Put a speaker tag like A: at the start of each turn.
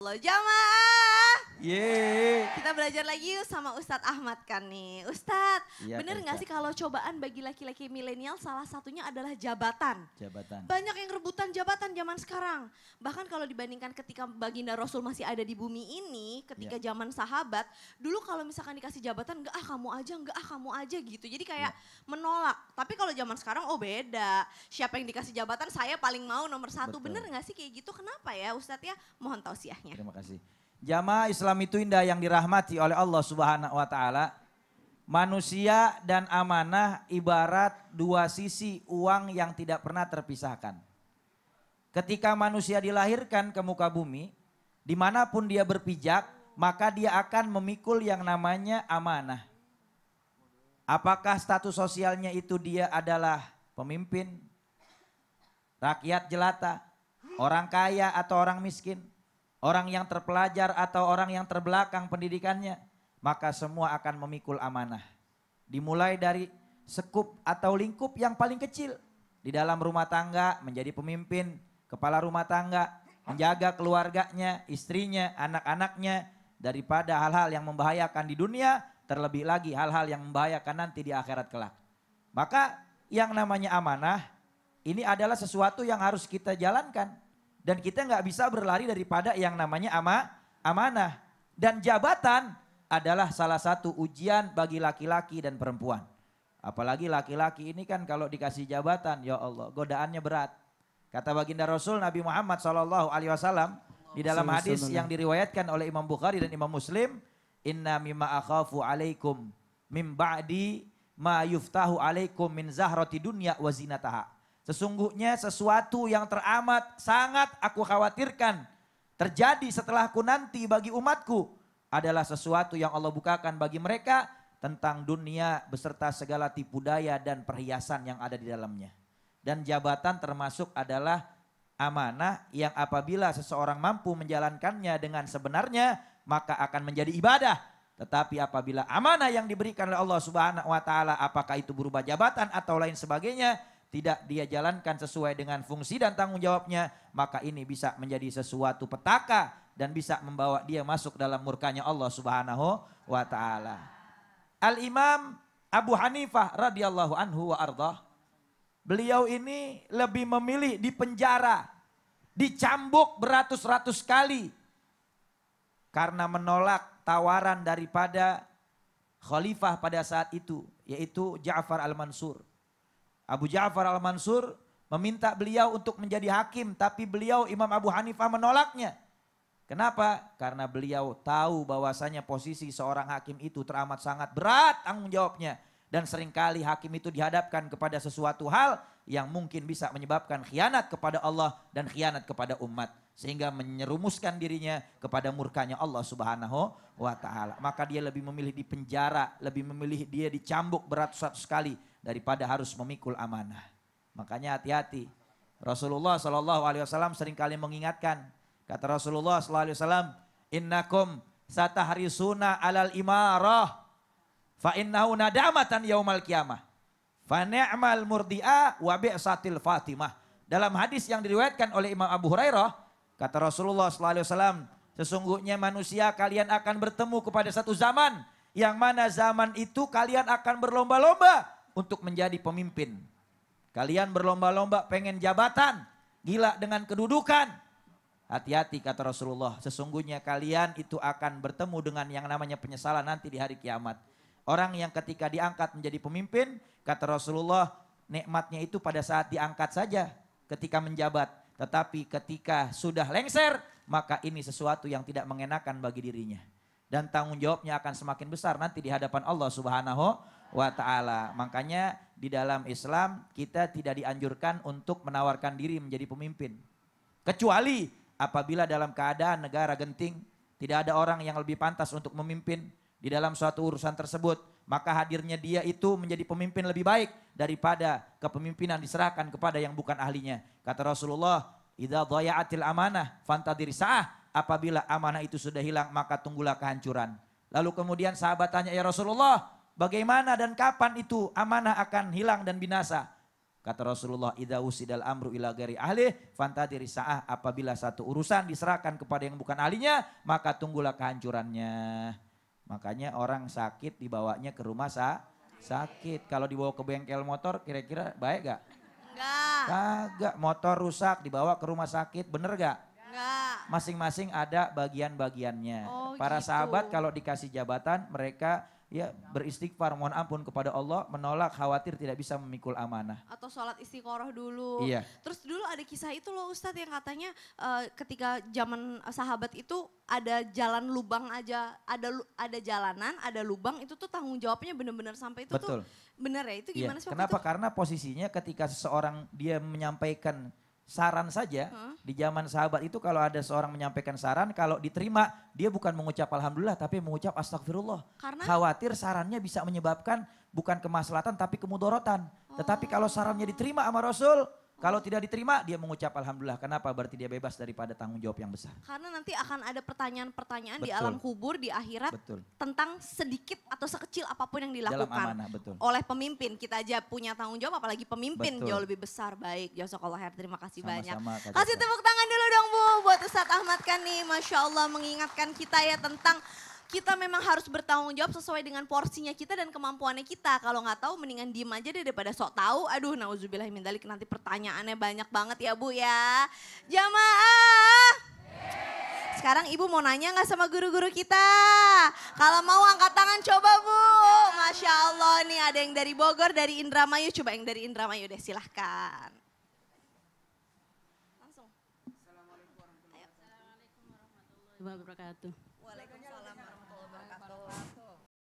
A: loh. Jamaah.
B: Yeay.
A: Kita belajar lagi yuk sama Ustadz Ahmad kan nih. Ustadz,
B: Iya,
A: bener gak sih kalau cobaan bagi laki-laki milenial salah satunya adalah jabatan?
B: Jabatan.
A: Banyak yang rebutan jabatan zaman sekarang. Bahkan kalau dibandingkan ketika baginda Rasul masih ada di bumi ini, ketika zaman sahabat, dulu kalau misalkan dikasih jabatan, enggak kamu aja gitu. Jadi kayak menolak. Tapi kalau zaman sekarang oh beda. Siapa yang dikasih jabatan saya paling mau nomor satu.
B: Betul.
A: Bener gak sih kayak gitu? Kenapa ya Ustadz ya? Mohon tausiahnya.
B: Terima kasih. Jamaah Islam itu indah yang dirahmati oleh Allah Subhanahu wa taala. Manusia dan amanah ibarat dua sisi uang yang tidak pernah terpisahkan. Ketika manusia dilahirkan ke muka bumi, dimanapun dia berpijak, maka dia akan memikul yang namanya amanah. Apakah status sosialnya itu dia adalah pemimpin, rakyat jelata, orang kaya atau orang miskin, orang yang terpelajar atau orang yang terbelakang pendidikannya, maka semua akan memikul amanah. Dimulai dari sekup atau lingkup yang paling kecil. Di dalam rumah tangga menjadi pemimpin, kepala rumah tangga, menjaga keluarganya, istrinya, anak-anaknya daripada hal-hal yang membahayakan di dunia, terlebih lagi hal-hal yang membahayakan nanti di akhirat kelak. Maka yang namanya amanah ini adalah sesuatu yang harus kita jalankan. Dan kita nggak bisa berlari daripada yang namanya amanah. Dan jabatan adalah salah satu ujian bagi laki-laki dan perempuan. Apalagi laki-laki ini kan kalau dikasih jabatan, ya Allah godaannya berat. Kata baginda Rasul Nabi Muhammad SAW di dalam hadis yang diriwayatkan oleh Imam Bukhari dan Imam Muslim. Inna mimma akhafu alaikum mim ba'di ma yuftahu alaikum min zahrati dunya wa zinataha. Sesungguhnya sesuatu yang teramat sangat aku khawatirkan terjadi setelahku nanti bagi umatku adalah sesuatu yang Allah bukakan bagi mereka tentang dunia beserta segala tipu daya dan perhiasan yang ada di dalamnya. Dan jabatan termasuk adalah amanah yang apabila seseorang mampu menjalankannya dengan sebenarnya maka akan menjadi ibadah. Tetapi apabila amanah yang diberikan oleh Allah Subhanahu wa taala apakah itu berupa jabatan atau lain sebagainya tidak dia jalankan sesuai dengan fungsi dan tanggung jawabnya, maka ini bisa menjadi sesuatu petaka dan bisa membawa dia masuk dalam murkanya Allah Subhanahu wa taala. Al-Imam Abu Hanifah radhiyallahu anhu wa ardhah, beliau ini lebih memilih dipenjara, dicambuk beratus-ratus kali karena menolak tawaran daripada khalifah pada saat itu, yaitu Ja'far al-Mansur. Abu Ja'far al-Mansur meminta beliau untuk menjadi hakim, tapi beliau Imam Abu Hanifah menolaknya. Kenapa? Karena beliau tahu bahwasanya posisi seorang hakim itu teramat sangat berat tanggung jawabnya. Dan seringkali hakim itu dihadapkan kepada sesuatu hal yang mungkin bisa menyebabkan khianat kepada Allah dan khianat kepada umat. Sehingga menyerumuskan dirinya kepada murkanya Allah Subhanahu wa ta'ala. Maka dia lebih memilih di penjara, lebih memilih dia dicambuk beratus-ratus kali daripada harus memikul amanah. Makanya hati-hati. Rasulullah SAW seringkali mengingatkan. Kata Rasulullah SAW, innakum satahrisuna alal imarah, fa innahu nadamatan yaumal qiyamah, fa ni'mal murdi'a wa bi'satil fatimah. Dalam hadis yang diriwayatkan oleh Imam Abu Hurairah, kata Rasulullah SAW, sesungguhnya manusia kalian akan bertemu kepada satu zaman, yang mana zaman itu kalian akan berlomba-lomba untuk menjadi pemimpin. Kalian berlomba-lomba pengen jabatan, gila dengan kedudukan. Hati-hati kata Rasulullah, sesungguhnya kalian itu akan bertemu dengan yang namanya penyesalan nanti di hari kiamat. Orang yang ketika diangkat menjadi pemimpin, kata Rasulullah, nikmatnya itu pada saat diangkat saja ketika menjabat. Tetapi ketika sudah lengser, maka ini sesuatu yang tidak mengenakan bagi dirinya. Dan tanggung jawabnya akan semakin besar nanti di hadapan Allah Subhanahu wa ta'ala. Makanya di dalam Islam kita tidak dianjurkan untuk menawarkan diri menjadi pemimpin. Kecuali apabila dalam keadaan negara genting, tidak ada orang yang lebih pantas untuk memimpin di dalam suatu urusan tersebut, maka hadirnya dia itu menjadi pemimpin lebih baik daripada kepemimpinan diserahkan kepada yang bukan ahlinya. Kata Rasulullah, idza dhaya'atil amanah fantadhir sa'ah, apabila amanah itu sudah hilang maka tunggulah kehancuran. Lalu kemudian sahabat tanya, ya Rasulullah, bagaimana dan kapan itu amanah akan hilang dan binasa? Kata Rasulullah, idza usidal amru ila ghairi ahli fantadiri sa'ah, apabila satu urusan diserahkan kepada yang bukan ahlinya, maka tunggulah kehancurannya. Makanya orang sakit dibawanya ke rumah sakit. Kalau dibawa ke bengkel motor kira-kira baik gak?
A: Enggak.
B: Kagak, motor rusak dibawa ke rumah sakit, bener gak?
A: Enggak.
B: Masing-masing ada bagian-bagiannya.
A: Oh,
B: Para
A: gitu.
B: sahabat kalau dikasih jabatan mereka ya beristighfar, mohon ampun kepada Allah, menolak khawatir tidak bisa memikul amanah.
A: Atau sholat istiqoroh dulu.
B: Iya.
A: Terus dulu ada kisah itu loh Ustadz yang katanya ketika zaman sahabat itu ada jalan lubang aja, ada jalanan, ada lubang, itu tuh tanggung jawabnya benar-benar sampai itu
B: Betul.
A: tuh benar ya? Itu
B: Iya.
A: gimana sih waktu
B: Kenapa?
A: itu?
B: Karena posisinya ketika seseorang dia menyampaikan saran saja, di zaman sahabat itu kalau ada seorang menyampaikan saran, kalau diterima dia bukan mengucap alhamdulillah tapi mengucap astagfirullah.
A: Karena?
B: Khawatir sarannya bisa menyebabkan bukan kemaslahatan tapi kemudorotan. Tetapi kalau sarannya diterima sama Rasul, kalau tidak diterima dia mengucap alhamdulillah. Kenapa? Berarti dia bebas daripada tanggung jawab yang besar.
A: Karena nanti akan ada pertanyaan-pertanyaan di
B: Betul.
A: alam kubur, di akhirat
B: Betul.
A: tentang sedikit atau sekecil apapun yang
B: Dalam
A: dilakukan
B: amanah, betul.
A: oleh pemimpin. Kita aja punya tanggung jawab, apalagi pemimpin
B: Betul.
A: jauh lebih besar. Baik, jazakallah khair, terima kasih banyak.
B: Sama-sama, Kak
A: Kasih
B: Jaka.
A: tepuk tangan dulu dong Bu buat Ustadz Ahmad Kani. Masya Allah mengingatkan kita ya tentang kita memang harus bertanggung jawab sesuai dengan porsinya kita dan kemampuannya kita. Kalau nggak tahu mendingan diem aja deh daripada sok tahu. Aduh nauzubillah min dzalik, nanti pertanyaannya banyak banget ya Bu ya. Jamaah. Sekarang Ibu mau nanya nggak sama guru-guru kita? Kalau mau angkat tangan coba Bu. Masya Allah nih ada yang dari Bogor, dari Indramayu. Coba yang dari Indramayu deh silahkan. Langsung.
C: Assalamualaikum warahmatullahi wabarakatuh.